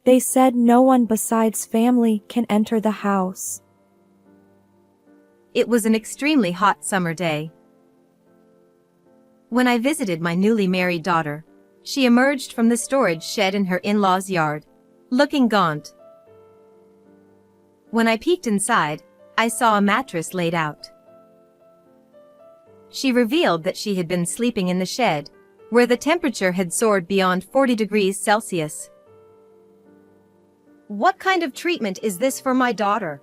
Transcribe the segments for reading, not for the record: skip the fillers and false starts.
They said no one besides family can enter the house. It was an extremely hot summer day. When I visited my newly married daughter, she emerged from the storage shed in her in-laws' yard, looking gaunt. When I peeked inside, I saw a mattress laid out. She revealed that she had been sleeping in the shed, where the temperature had soared beyond 40 degrees Celsius. What kind of treatment is this for my daughter?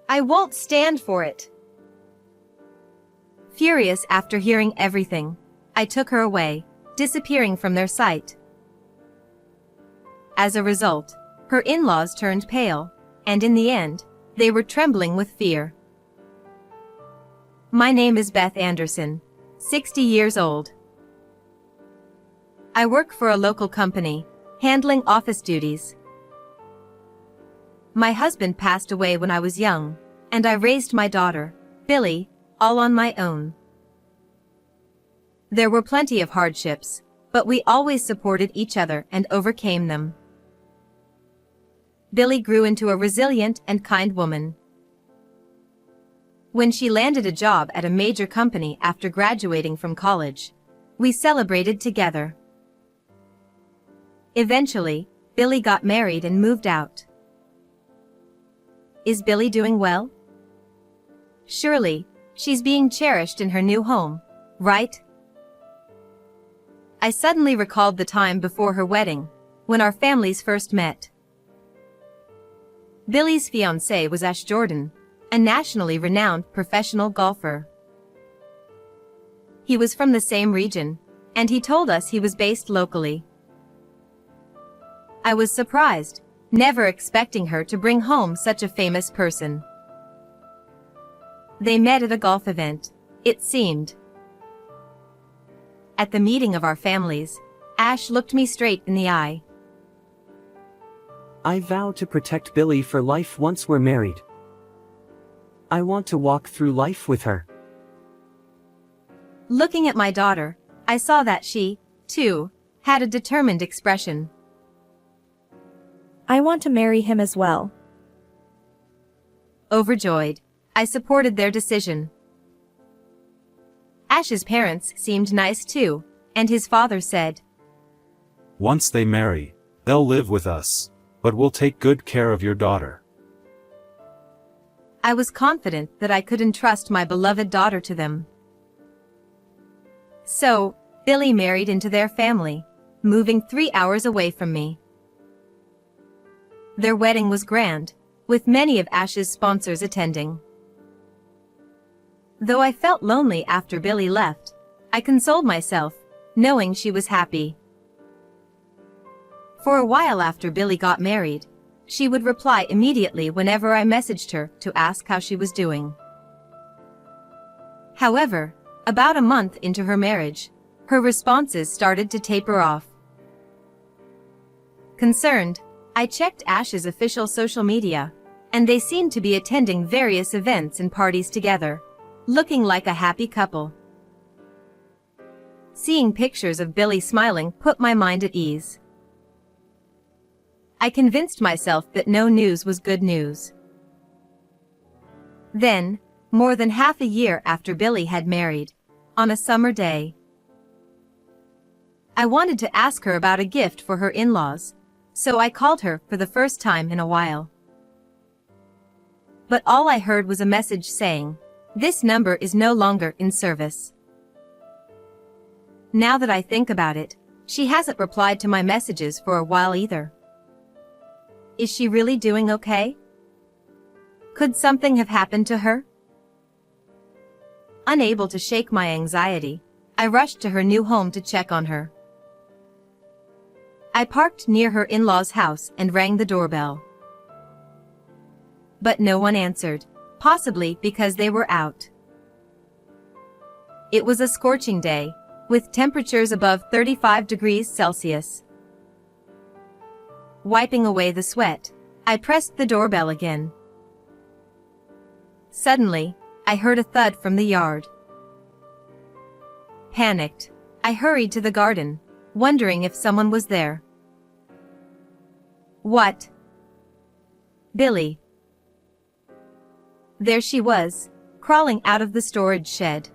I won't stand for it. Furious after hearing everything, I took her away, disappearing from their sight. As a result, her in-laws turned pale, and in the end, they were trembling with fear. My name is Beth Anderson, 60 years old. I work for a local company, handling office duties. My husband passed away when I was young, and I raised my daughter, Billy, all on my own. There were plenty of hardships, but we always supported each other and overcame them. Billy grew into a resilient and kind woman. When she landed a job at a major company after graduating from college, we celebrated together. Eventually, Billy got married and moved out. Is Billy doing well? Surely, she's being cherished in her new home, right? I suddenly recalled the time before her wedding, when our families first met. Billy's fiancé was Ash Jordan, a nationally renowned professional golfer. He was from the same region, and he told us he was based locally. I was surprised, never expecting her to bring home such a famous person. They met at a golf event, it seemed. At the meeting of our families, Ash looked me straight in the eye. I vow to protect Billy for life once we're married. I want to walk through life with her. Looking at my daughter, I saw that she, too, had a determined expression. I want to marry him as well. Overjoyed, I supported their decision. Ash's parents seemed nice too, and his father said, "Once they marry, they'll live with us, but we'll take good care of your daughter." I was confident that I could entrust my beloved daughter to them. So, Billy married into their family, moving 3 hours away from me. Their wedding was grand, with many of Ash's sponsors attending. Though I felt lonely after Billy left, I consoled myself, knowing she was happy. For a while after Billy got married, she would reply immediately whenever I messaged her to ask how she was doing. However, about a month into her marriage, her responses started to taper off. Concerned, I checked Ash's official social media, and they seemed to be attending various events and parties together, looking like a happy couple. Seeing pictures of Billy smiling put my mind at ease. I convinced myself that no news was good news. Then, more than half a year after Billy had married, on a summer day, I wanted to ask her about a gift for her in-laws, so I called her for the first time in a while. But all I heard was a message saying, "This number is no longer in service." Now that I think about it, she hasn't replied to my messages for a while either. Is she really doing okay? Could something have happened to her? Unable to shake my anxiety, I rushed to her new home to check on her. I parked near her in-laws' house and rang the doorbell. But no one answered, possibly because they were out. It was a scorching day, with temperatures above 35 degrees Celsius. Wiping away the sweat, I pressed the doorbell again. Suddenly, I heard a thud from the yard. Panicked, I hurried to the garden, wondering if someone was there. What? Billy. There she was, crawling out of the storage shed.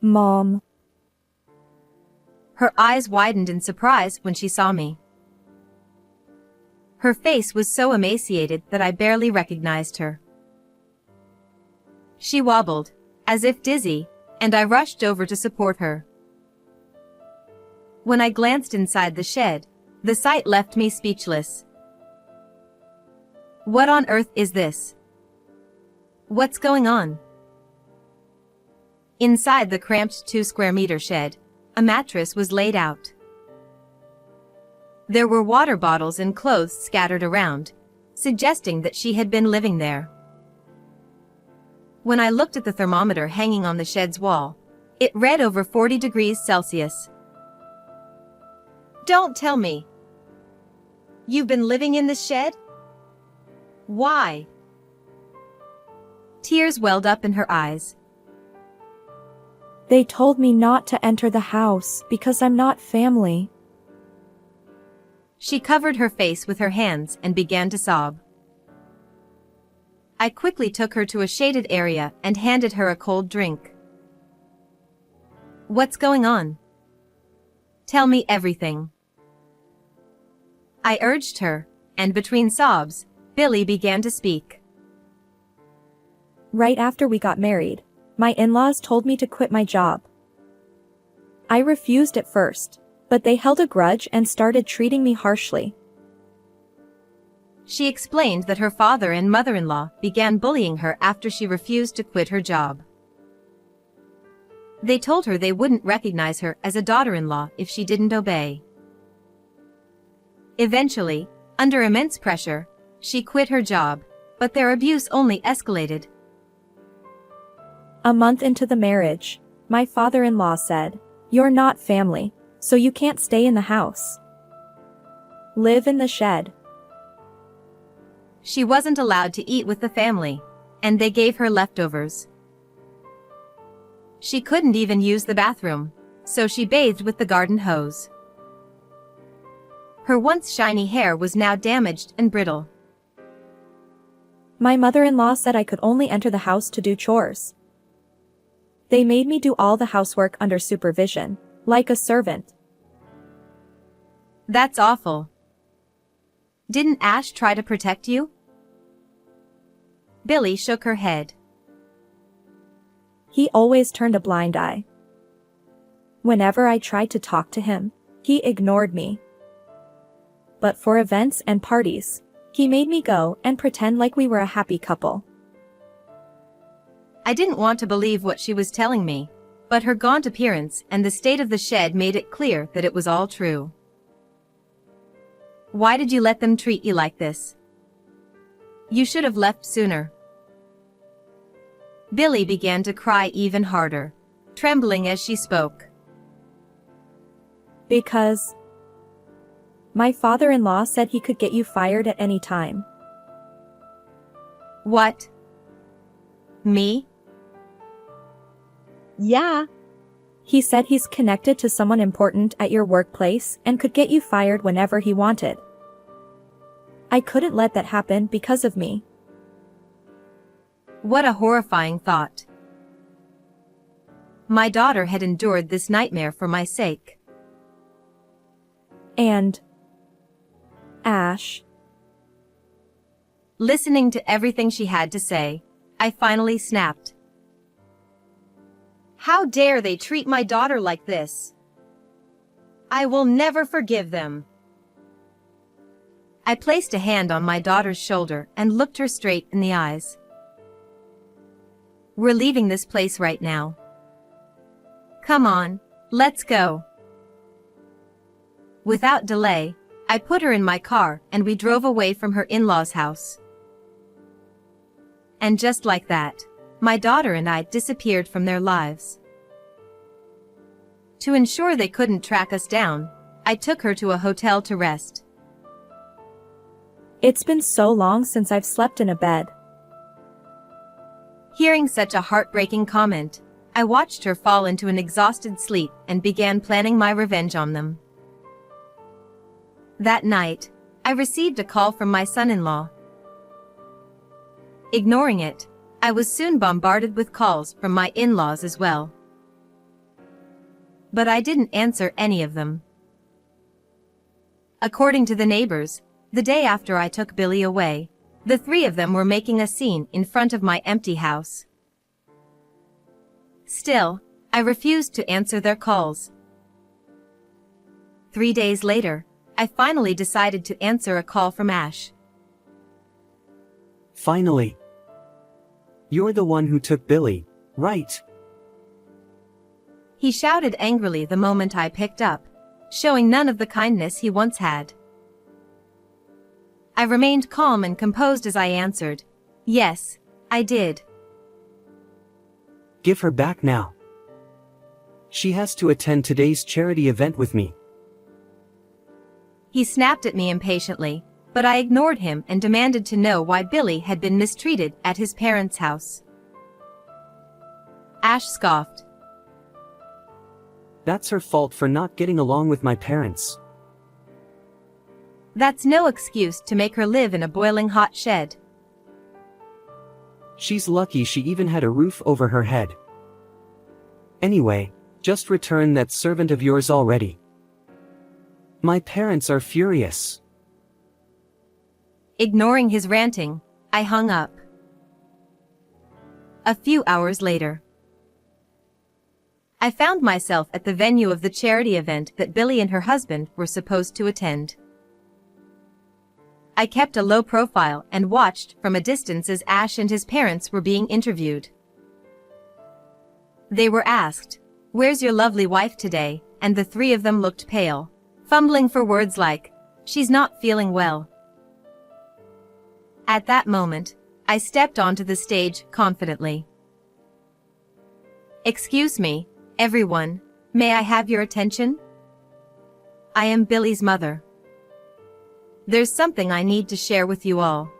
Mom. Her eyes widened in surprise when she saw me. Her face was so emaciated that I barely recognized her. She wobbled, as if dizzy, and I rushed over to support her. When I glanced inside the shed, the sight left me speechless. What on earth is this? What's going on? Inside the cramped 2-square-meter shed, a mattress was laid out. There were water bottles and clothes scattered around, suggesting that she had been living there. When I looked at the thermometer hanging on the shed's wall, it read over 40 degrees Celsius. Don't tell me. You've been living in this shed? Why? Tears welled up in her eyes. They told me not to enter the house because I'm not family. She covered her face with her hands and began to sob. I quickly took her to a shaded area and handed her a cold drink. What's going on? Tell me everything. I urged her, and between sobs, Billy began to speak. Right after we got married, my in-laws told me to quit my job. I refused at first, but they held a grudge and started treating me harshly. She explained that her father and mother-in-law began bullying her after she refused to quit her job. They told her they wouldn't recognize her as a daughter-in-law if she didn't obey. Eventually, under immense pressure, she quit her job, but their abuse only escalated. A month into the marriage, my father-in-law said, "You're not family, so you can't stay in the house. Live in the shed." She wasn't allowed to eat with the family, and they gave her leftovers. She couldn't even use the bathroom, so she bathed with the garden hose. Her once shiny hair was now damaged and brittle. My mother-in-law said I could only enter the house to do chores. They made me do all the housework under supervision, like a servant. That's awful. Didn't Ash try to protect you? Billy shook her head. He always turned a blind eye. Whenever I tried to talk to him, he ignored me. But for events and parties, he made me go and pretend like we were a happy couple. I didn't want to believe what she was telling me, but her gaunt appearance and the state of the shed made it clear that it was all true. Why did you let them treat you like this? You should have left sooner. Billy began to cry even harder, trembling as she spoke. Because my father-in-law said he could get you fired at any time. What? Me? Yeah. He said he's connected to someone important at your workplace and could get you fired whenever he wanted. I couldn't let that happen because of me. What a horrifying thought. My daughter had endured this nightmare for my sake. And Ash. Listening to everything she had to say, I finally snapped. How dare they treat my daughter like this? I will never forgive them. I placed a hand on my daughter's shoulder and looked her straight in the eyes. We're leaving this place right now. Come on, let's go. Without delay, I put her in my car and we drove away from her in-laws' house. And just like that, my daughter and I disappeared from their lives. To ensure they couldn't track us down, I took her to a hotel to rest. It's been so long since I've slept in a bed. Hearing such a heartbreaking comment, I watched her fall into an exhausted sleep and began planning my revenge on them. That night, I received a call from my son-in-law. Ignoring it, I was soon bombarded with calls from my in-laws as well. But I didn't answer any of them. According to the neighbors, the day after I took Billy away, the three of them were making a scene in front of my empty house. Still, I refused to answer their calls. 3 days later, I finally decided to answer a call from Ash. Finally. You're the one who took Billy, right? He shouted angrily the moment I picked up, showing none of the kindness he once had. I remained calm and composed as I answered, "Yes, I did." Give her back now. She has to attend today's charity event with me. He snapped at me impatiently, but I ignored him and demanded to know why Billy had been mistreated at his parents' house. Ash scoffed. That's her fault for not getting along with my parents. That's no excuse to make her live in a boiling hot shed. She's lucky she even had a roof over her head. Anyway, just return that servant of yours already. My parents are furious. Ignoring his ranting, I hung up. A few hours later, I found myself at the venue of the charity event that Billy and her husband were supposed to attend. I kept a low profile and watched from a distance as Ash and his parents were being interviewed. They were asked, "Where's your lovely wife today?" and the three of them looked pale, fumbling for words like, "She's not feeling well." At that moment, I stepped onto the stage confidently. "Excuse me, everyone, may I have your attention? I am Billy's mother. There's something I need to share with you all."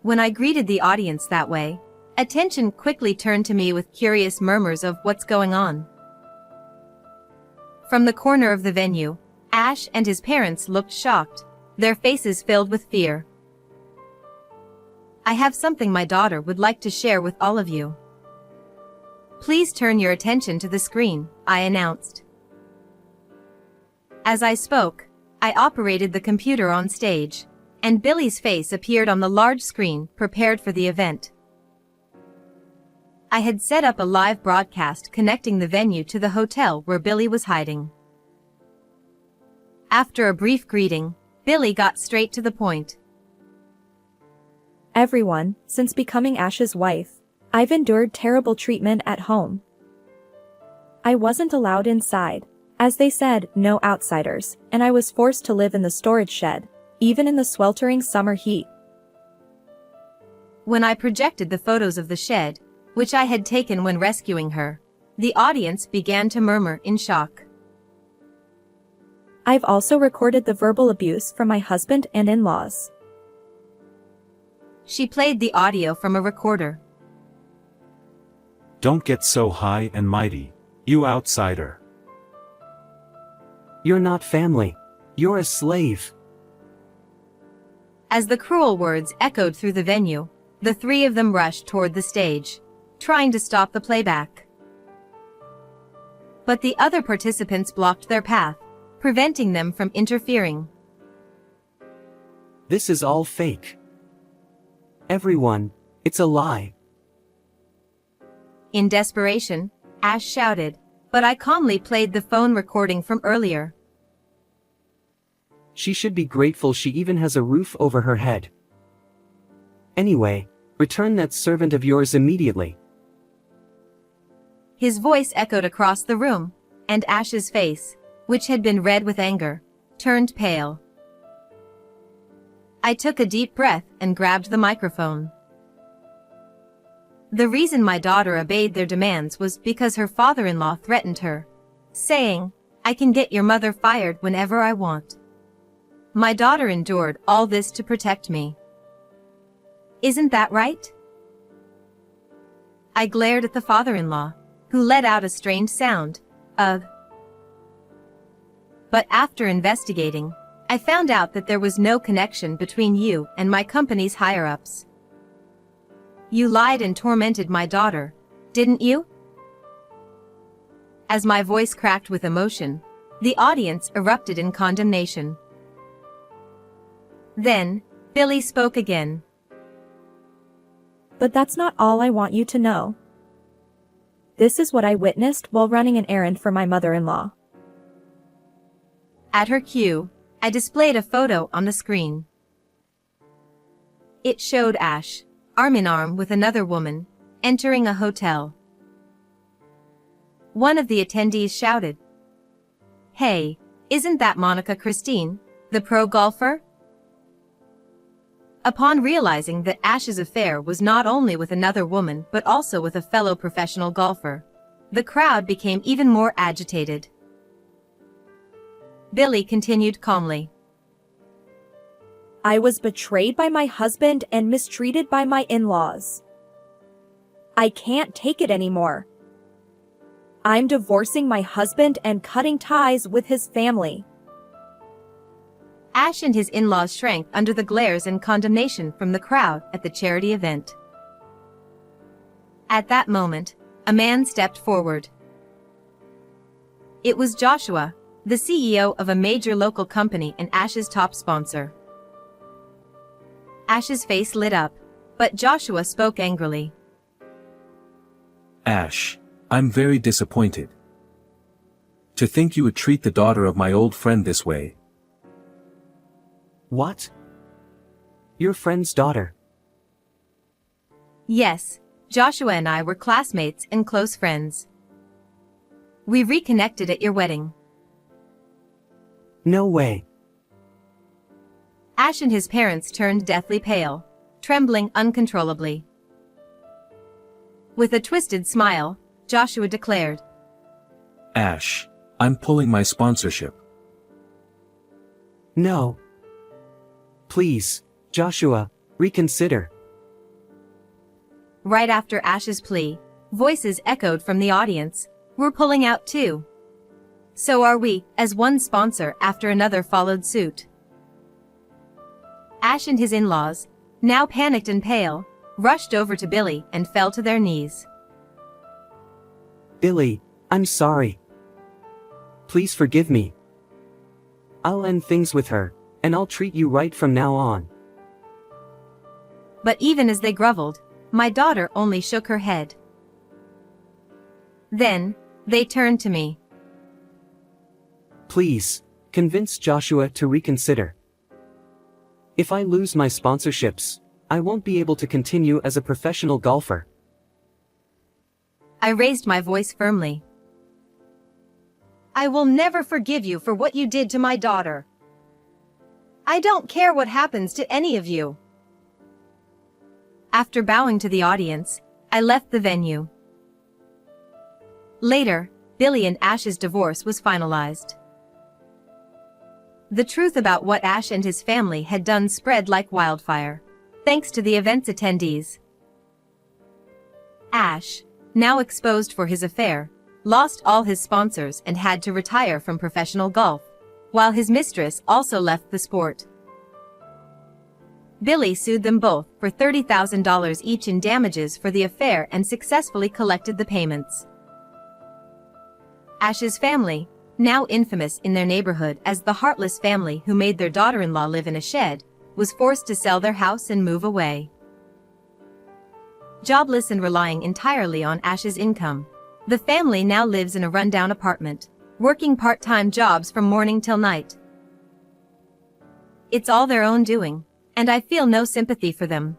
When I greeted the audience that way, attention quickly turned to me with curious murmurs of what's going on. From the corner of the venue, Ash and his parents looked shocked, their faces filled with fear. "I have something my daughter would like to share with all of you. Please turn your attention to the screen," I announced. As I spoke, I operated the computer on stage, and Billy's face appeared on the large screen prepared for the event. I had set up a live broadcast connecting the venue to the hotel where Billy was hiding. After a brief greeting, Billy got straight to the point. Everyone, since becoming Ash's wife, I've endured terrible treatment at home. I wasn't allowed inside, as they said, no outsiders, and I was forced to live in the storage shed, even in the sweltering summer heat. When I projected the photos of the shed, which I had taken when rescuing her, the audience began to murmur in shock. I've also recorded the verbal abuse from my husband and in-laws. She played the audio from a recorder. Don't get so high and mighty, you outsider. You're not family. You're a slave. As the cruel words echoed through the venue, the three of them rushed toward the stage, trying to stop the playback. But the other participants blocked their path, preventing them from interfering. This is all fake. Everyone, it's a lie. In desperation, Ash shouted, but I calmly played the phone recording from earlier. She should be grateful she even has a roof over her head. Anyway, return that servant of yours immediately. His voice echoed across the room, and Ash's face, which had been red with anger, turned pale. I took a deep breath and grabbed the microphone. The reason my daughter obeyed their demands was because her father-in-law threatened her, saying, "I can get your mother fired whenever I want." My daughter endured all this to protect me. Isn't that right? I glared at the father-in-law, who let out a strange sound, of But after investigating, I found out that there was no connection between you and my company's higher-ups. You lied and tormented my daughter, didn't you? As my voice cracked with emotion, the audience erupted in condemnation. Then, Billy spoke again. But that's not all I want you to know. This is what I witnessed while running an errand for my mother-in-law. At her cue, I displayed a photo on the screen. It showed Ash, arm in arm with another woman, entering a hotel. One of the attendees shouted, "Hey, isn't that Monica Christine, the pro golfer?" Upon realizing that Ash's affair was not only with another woman but also with a fellow professional golfer, the crowd became even more agitated. Billy continued calmly. I was betrayed by my husband and mistreated by my in-laws. I can't take it anymore. I'm divorcing my husband and cutting ties with his family. Ash and his in-laws shrank under the glares and condemnation from the crowd at the charity event. At that moment, a man stepped forward. It was Joshua, the CEO of a major local company and Ash's top sponsor. Ash's face lit up, but Joshua spoke angrily. Ash, I'm very disappointed. To think you would treat the daughter of my old friend this way. What? Your friend's daughter? Yes, Joshua and I were classmates and close friends. We reconnected at your wedding. No way. Ash and his parents turned deathly pale, trembling uncontrollably. With a twisted smile, Joshua declared, Ash, I'm pulling my sponsorship. No. Please, Joshua, reconsider. Right after Ash's plea, voices echoed from the audience. We're pulling out too. So are we, as one sponsor after another followed suit. Ash and his in-laws, now panicked and pale, rushed over to Billy and fell to their knees. Billy, I'm sorry. Please forgive me. I'll end things with her, and I'll treat you right from now on. But even as they groveled, my daughter only shook her head. Then, they turned to me. Please, convince Joshua to reconsider. If I lose my sponsorships, I won't be able to continue as a professional golfer. I raised my voice firmly. I will never forgive you for what you did to my daughter. I don't care what happens to any of you. After bowing to the audience, I left the venue. Later, Billy and Ash's divorce was finalized. The truth about what Ash and his family had done spread like wildfire, thanks to the event's attendees. Ash, now exposed for his affair, lost all his sponsors and had to retire from professional golf, while his mistress also left the sport. Billy sued them both for $30,000 each in damages for the affair and successfully collected the payments. Ash's family, now infamous in their neighborhood as the heartless family who made their daughter-in-law live in a shed, was forced to sell their house and move away. Jobless and relying entirely on Ash's income, the family now lives in a rundown apartment, working part-time jobs from morning till night. It's all their own doing, and I feel no sympathy for them.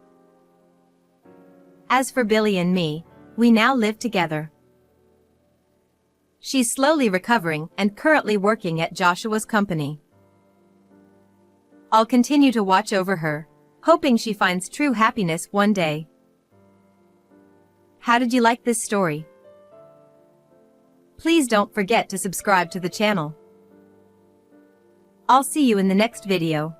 As for Billy and me, we now live together. She's slowly recovering and currently working at Joshua's company. I'll continue to watch over her, hoping she finds true happiness one day. How did you like this story? Please don't forget to subscribe to the channel. I'll see you in the next video.